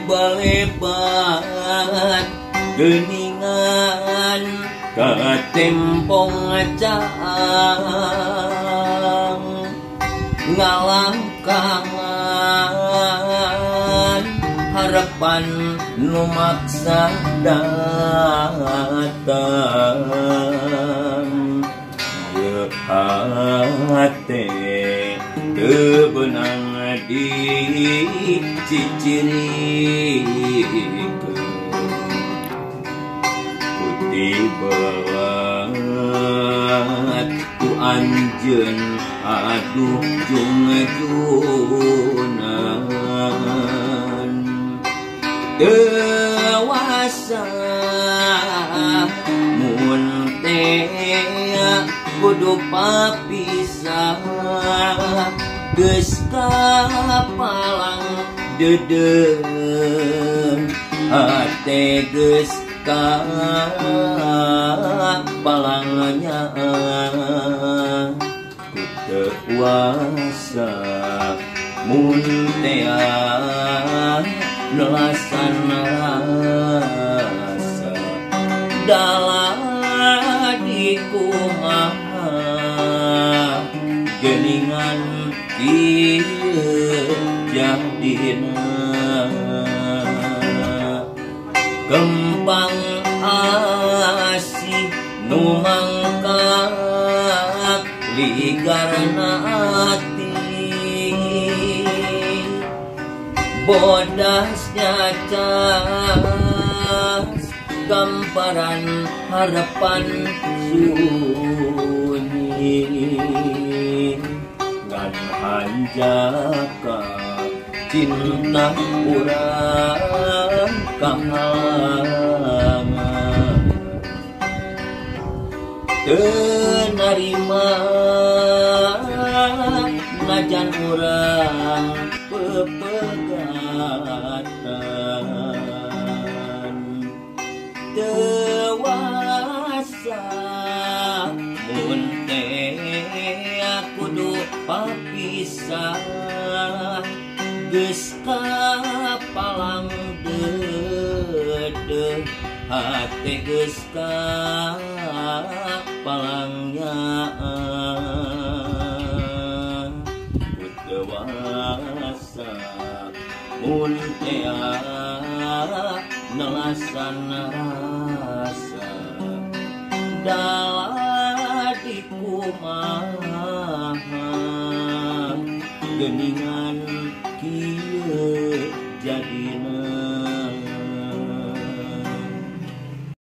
Balebat geningan katempong caang ngalangkangan harapan nu maksa datang ye hate teu beunang dicicirikeun putih belat ku anjeun aduh junjunan dewasa mun teh kudu papisah geus kapalang dedeung hate geus kapalang nyaang ku teu kuasa mun teh nelasan rasa daladi kumaha geningan ieu jadina kembang asih nu mangkat ligarna ati bodasnya cas gamparan harapan sunyi ngan hanjaka cinta urang kahalangan teu narima najan urang pepegatan dewasa mun teh kudu papisah geus kapalang dedeuh hate geus kapalang nyaang ku dewasa mun teh nelasan rasa daladi kumaha geningan kieu jadina